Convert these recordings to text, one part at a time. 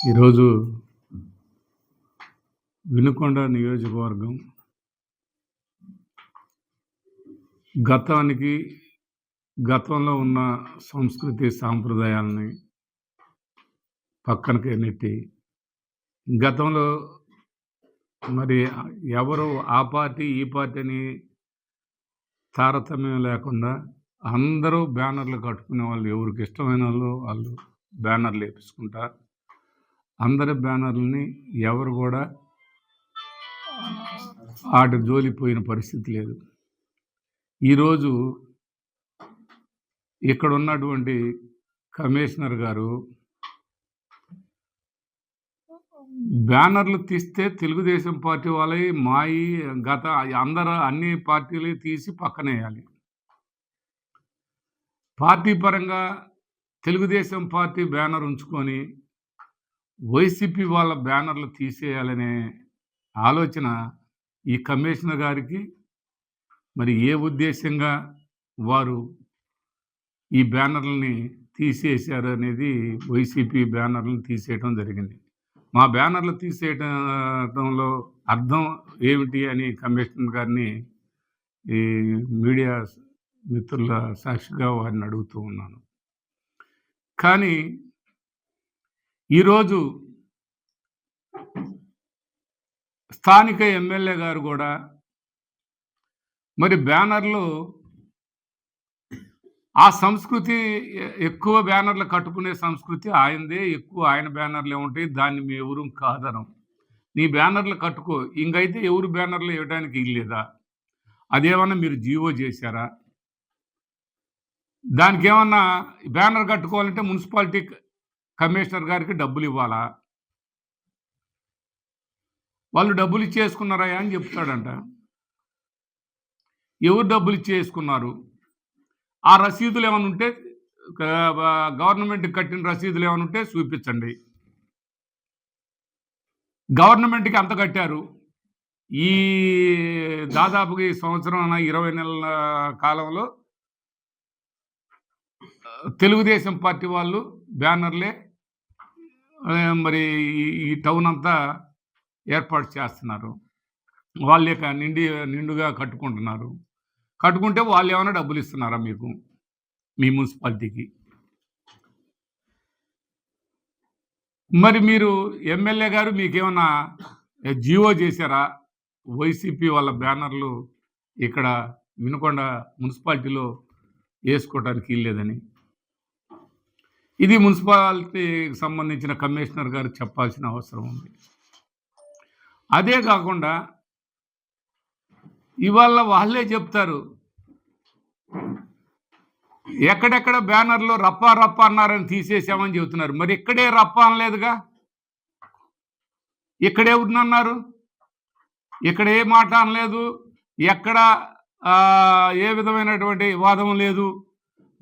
ఈరోజు వినుకొండ నియోజకవర్గం గతంలో ఉన్న సంస్కృతి సాంప్రదాయాలని పక్కనకి నెట్టి గతంలో మరి ఎవరు ఆ పార్టీ ఈ పార్టీ అని తారతమ్యం లేకుండా అందరూ బ్యానర్లు కట్టుకునే వాళ్ళు, ఎవరికి ఇష్టమైన వాళ్ళు బ్యానర్లు వేపించుకుంటారు. అందరి బ్యానర్లని ఎవరు కూడా ఆట జోలిపోయిన పరిస్థితి లేదు. ఈరోజు ఇక్కడ ఉన్నటువంటి కమిషనర్ గారు బ్యానర్లు తీస్తే తెలుగుదేశం పార్టీ వాళ్ళవి మాయి అన్ని పార్టీలు తీసి పక్కనేయాలి. పార్టీ పరంగా తెలుగుదేశం పార్టీ బ్యానర్ ఉంచుకొని వైసీపీ వాళ్ళ బ్యానర్లు తీసేయాలనే ఆలోచన ఈ కమిషనర్ గారికి మరి ఏ ఉద్దేశంగా వారు ఈ బ్యానర్లని తీసేశారు అనేది, వైసీపీ బ్యానర్లను తీసేయటం జరిగింది. మా బ్యానర్లు తీసేయటంలో అర్థం ఏమిటి అని కమిషనర్ గారిని ఈ మీడియా మిత్రుల సాక్షిగా వారిని అడుగుతూ ఉన్నాను. కానీ ఈరోజు స్థానిక ఎమ్మెల్యే గారు కూడా మరి బ్యానర్లు, ఆ సంస్కృతి ఎక్కువ బ్యానర్లు కట్టుకునే సంస్కృతి ఆయనదే, ఎక్కువ ఆయన బ్యానర్లే ఉంటాయి, దాన్ని మేము ఎవరు కాదనం. నీ బ్యానర్లు కట్టుకో, ఇంకైతే ఎవరు బ్యానర్లు ఇవ్వడానికి ఇల్లేదా? అదేమన్నా మీరు జీవో చేశారా? దానికి ఏమన్నా బ్యానర్ కట్టుకోవాలంటే మున్సిపాలిటీ కమిషనర్ గారికి డబ్బులు ఇవ్వాలా? వాళ్ళు డబ్బులు ఇచ్చేసుకున్నారా అని చెప్తాడంట. ఎవరు డబ్బులు ఇచ్చేసుకున్నారు? ఆ రసీదులు ఏమైనా ఉంటే, గవర్నమెంట్కి కట్టిన రసీదులు ఏమైనా ఉంటే చూపించండి. గవర్నమెంట్కి అంత కట్టారు. ఈ దాదాపుగా ఈ సంవత్సరం 20 నెలల కాలంలో తెలుగుదేశం పార్టీ వాళ్ళు బ్యానర్లే మరి ఈ టౌన్ అంతా ఏర్పాటు చేస్తున్నారు. వాళ్ళే నిండుగా కట్టుకుంటున్నారు. కట్టుకుంటే వాళ్ళు ఏమైనా డబ్బులు ఇస్తున్నారా మీకు, మీ మున్సిపాలిటీకి? మరి మీరు ఎమ్మెల్యే గారు మీకేమన్నా జీవో చేశారా? వైసీపీ వాళ్ళ బ్యానర్లు ఇక్కడ వినుకొండ మున్సిపాలిటీలో వేసుకోవడానికి ఇల్లేదని. ఇది మున్సిపాలిటీకి సంబంధించిన కమిషనర్ గారు చెప్పాల్సిన అవసరం ఉంది. అదే కాకుండా ఇవాళ వాళ్ళే చెప్తారు, ఎక్కడెక్కడ బ్యానర్లో రప్పా రప్ప అన్నారని తీసేసామని చెబుతున్నారు. మరి ఇక్కడే రప్ప అనలేదుగా, ఇక్కడే ఉన్నన్నారు, ఇక్కడ ఏ మాట అనలేదు, ఎక్కడ ఏ విధమైనటువంటి వివాదం లేదు,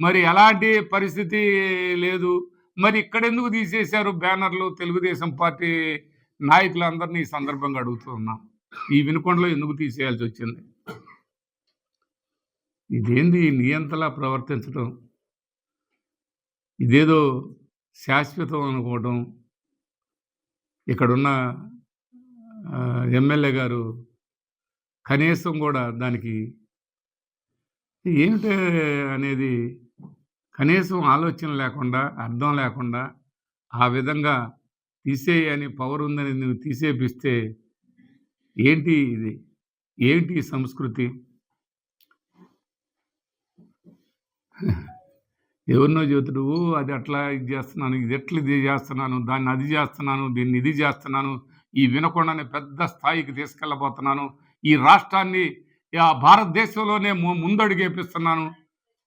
మరి ఎలాంటి పరిస్థితి లేదు. మరి ఇక్కడెందుకు తీసేశారు బ్యానర్లు? తెలుగుదేశం పార్టీ నాయకులందరినీ ఈ సందర్భంగా అడుగుతూ ఉన్నాం, ఈ వినుకొండలో ఎందుకు తీసేయాల్సి వచ్చింది? ఇదేంది నియంతలా ప్రవర్తించడం? ఇదేదో శాశ్వతం అనుకోవడం. ఇక్కడున్న ఎమ్మెల్యే గారు కనీసం కూడా దానికి ఏమిటి అనేది కనీసం ఆలోచన లేకుండా, అర్థం లేకుండా ఆ విధంగా తీసేయని పవర్ ఉందని నువ్వు తీసేపిస్తే ఏంటి ఇది? ఏంటి సంస్కృతి? ఎవరినో చెబుతాడు, అది అట్లా ఇది చేస్తున్నాను, ఇది ఎట్లా ఇది చేస్తున్నాను, దాన్ని అది చేస్తున్నాను, దీన్ని ఇది చేస్తున్నాను, ఈ వినకొండని పెద్ద స్థాయికి తీసుకెళ్ళబోతున్నాను, ఈ రాష్ట్రాన్ని భారతదేశంలోనే ముందడుగేపిస్తున్నాను,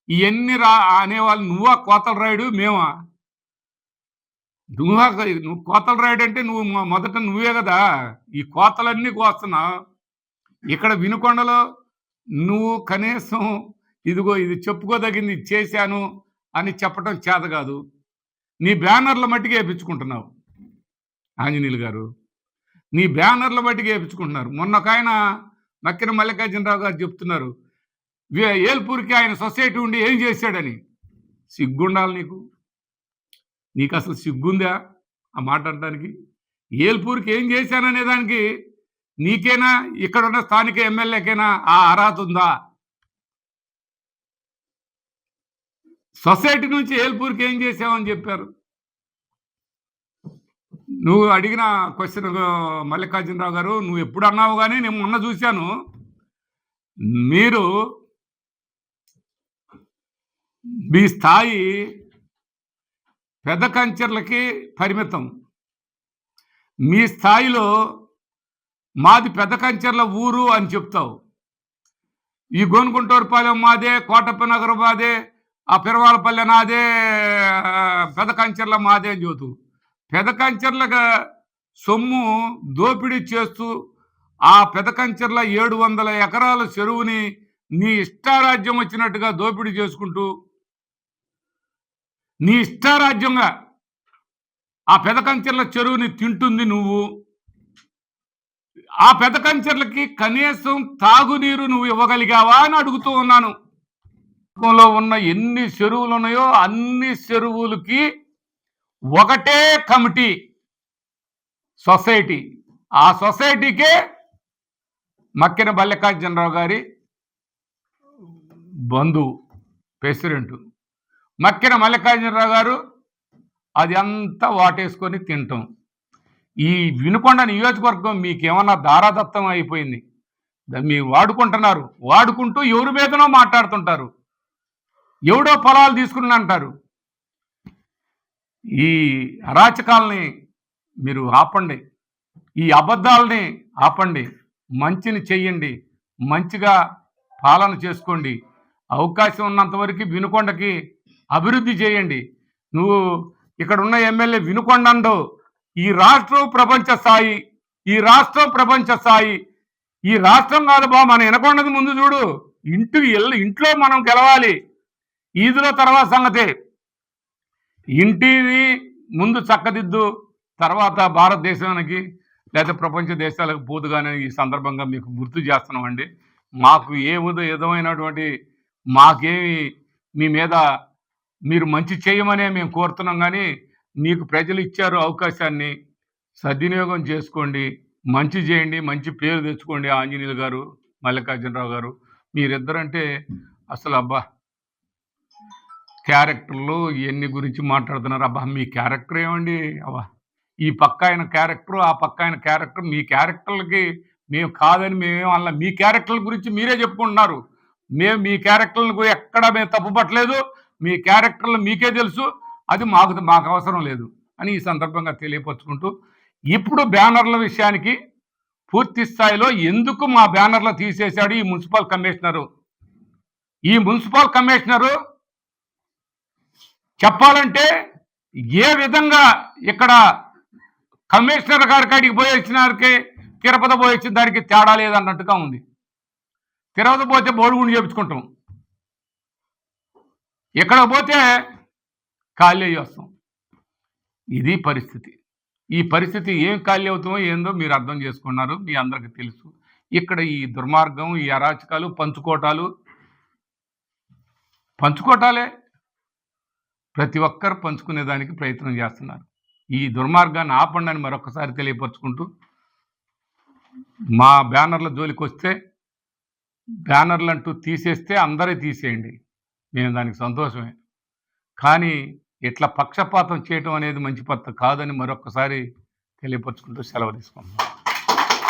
ఇవన్నీ అనేవాళ్ళు. నువ్వా కోతల రాయుడు? మేమా? నువ్వు కోతల రాయుడు అంటే నువ్వు మొదట నువ్వే కదా ఈ కోతలన్నీ కోస్తున్నావు. ఇక్కడ వినుకొండలో నువ్వు కనీసం ఇదిగో ఇది చెప్పుకోదగింది, ఇది చేశాను అని చెప్పడం చేత కాదు. నీ బ్యానర్ల మట్టికి వేయించుకుంటున్నావు ఆంజనేయులు గారు, నీ బ్యానర్ల మట్టికి వేయించుకుంటున్నారు. మొన్న ఒక ఆయన మక్కిన మల్లికార్జునరావు గారు చెప్తున్నారు, ఏల్పూర్కి ఆయన సొసైటీ ఉండి ఏం చేశాడని. సిగ్గుండాలి నీకు? నీకు అసలు సిగ్గుందా? ఆ మాట అనడానికి? ఏల్పూర్కి ఏం చేశాననే దానికి నీకేనా, ఇక్కడున్న స్థానిక ఎమ్మెల్యేకైనా ఆ అర్హత ఉందా? సొసైటీ నుంచి ఏల్పూర్కి ఏం చేసావని చెప్పారు? నువ్వు అడిగిన క్వశ్చన్ మల్లికార్జునరావు గారు, నువ్వు ఎప్పుడు అన్నావు కానీ నేను మొన్న చూశాను. మీరు మీ స్థాయి పెద్ద కంచెర్లకి పరిమితం. మీ స్థాయిలో మాది పెద్ద కంచెర్ల ఊరు అని చెప్తావు. ఈ గోనుకుంటూరుపాలెం మాదే, కోటప్ప నగర్ మాదే, ఆ పిరవాలపల్లె నాదే, పెద్ద కంచెర్ల మాదే అని చెబుతూ పెద్ద కంచెర్లగా సొమ్ము దోపిడీ చేస్తూ ఆ పెద్ద కంచెర్ల 700 ఎకరాల చెరువుని నీ ఇష్టారాజ్యం వచ్చినట్టుగా దోపిడీ చేసుకుంటూ నీ ఇష్టారాజ్యంగా ఆ పెద్ద కంచెర్ల చెరువుని తింటుంది నువ్వు. ఆ పెద్ద కంచెర్లకి కనీసం తాగునీరు నువ్వు ఇవ్వగలిగావా అని అడుగుతూ ఉన్నాను. ఉన్న ఎన్ని చెరువులు ఉన్నాయో అన్ని చెరువులకి ఒకటే కమిటీ, సొసైటీ. ఆ సొసైటీకే మక్కిన మల్లికార్జునరావు గారి బంధువు, ప్రెసిడెంట్ మక్కిన మల్లికార్జునరావు గారు అది అంతా వాటేసుకొని తింటాం. ఈ వినుకొండ నియోజకవర్గం మీకేమన్నా దారాదత్తం అయిపోయింది. మీరు వాడుకుంటున్నారు, వాడుకుంటూ ఎవరి మీదనో మాట్లాడుతుంటారు, ఎవడో పొలాలు తీసుకుని అంటారు. ఈ అరాచకాలని మీరు ఆపండి, ఈ అబద్ధాలని ఆపండి, మంచిని చెయ్యండి, మంచిగా పాలన చేసుకోండి. అవకాశం ఉన్నంత వరకు వినుకొండకి అభివృద్ధి చేయండి. నువ్వు ఇక్కడ ఉన్న ఎమ్మెల్యే వినుకొండ ఈ రాష్ట్రం ప్రపంచ స్థాయి, ఈ రాష్ట్రం ప్రపంచ స్థాయి. ఈ రాష్ట్రం కాదు బా, మన వినకొండది ముందు చూడు. ఇంట్లో మనం గెలవాలి, ఈదులో తర్వాత సంగతే. ఇంటిని ముందు చక్కదిద్దు, తర్వాత భారతదేశానికి లేదా ప్రపంచ దేశాలకు పోదుగానే ఈ సందర్భంగా మీకు గుర్తు చేస్తున్నామండి. మాకు ఏ విధమైనటువంటి మాకేమి మీ మీద మీరు మంచి చేయమనే మేము కోరుతున్నాం, కానీ మీకు ప్రజలు ఇచ్చారు అవకాశాన్ని, సద్వినియోగం చేసుకోండి, మంచి చేయండి, మంచి పేరు తెచ్చుకోండి. ఆంజనేయులు గారు, మల్లికార్జునరావు గారు మీరిద్దరంటే అసలు అబ్బా, క్యారెక్టర్లు ఇవన్నీ గురించి మాట్లాడుతున్నారు. అబ్బా మీ క్యారెక్టర్ ఏమండి అబ్బా, ఈ పక్క ఆయన క్యారెక్టర్, ఆ పక్క ఆయన క్యారెక్టర్. మీ క్యారెక్టర్లకి మేము కాదని మేమేం అలా, మీ క్యారెక్టర్ల గురించి మీరే చెప్పుకుంటున్నారు. మేము మీ క్యారెక్టర్లకు ఎక్కడ మేము తప్పుపట్టలేదు, మీ క్యారెక్టర్లు మీకే తెలుసు, అది మాకు అవసరం లేదు అని ఈ సందర్భంగా తెలియపరుచుకుంటూ, ఇప్పుడు బ్యానర్ల విషయానికి పూర్తి స్థాయిలో ఎందుకు మా బ్యానర్లు తీసేశాడు ఈ మున్సిపల్ కమిషనరు. ఈ మున్సిపల్ కమిషనరు చెప్పాలంటే ఏ విధంగా ఇక్కడ కమిషనర్ గారి కాడికి పోయి వచ్చినారికి తిరుపతి పోయి వచ్చిన దానికి తేడా లేదన్నట్టుగా ఉంది. తిరుపతి పోతే బోడుగుండి చేపించుకుంటాం, ఇక్కడ పోతే ఖాళీ అయ్యి వస్తాం. ఇది పరిస్థితి. ఈ పరిస్థితి ఏం ఖాళీ అవుతామో ఏందో మీరు అర్థం చేసుకున్నారు, మీ అందరికీ తెలుసు. ఇక్కడ ఈ దుర్మార్గం, ఈ అరాచకాలు, పంచుకోటాలే ప్రతి ఒక్కరు పంచుకునేదానికి ప్రయత్నం చేస్తున్నారు. ఈ దుర్మార్గాన్ని ఆపండి అని మరొకసారి తెలియపరుచుకుంటూ, మా బ్యానర్ల జోలికి వస్తే, బ్యానర్లు అంటూ తీసేస్తే అందరే తీసేయండి, మేము దానికి సంతోషమే. కానీ ఇట్లా పక్షపాతం చేయటం అనేది మంచి పద్ధతి కాదని మరొకసారి తెలియపరుచుకుంటూ సెలవు తీసుకుంటున్నాం.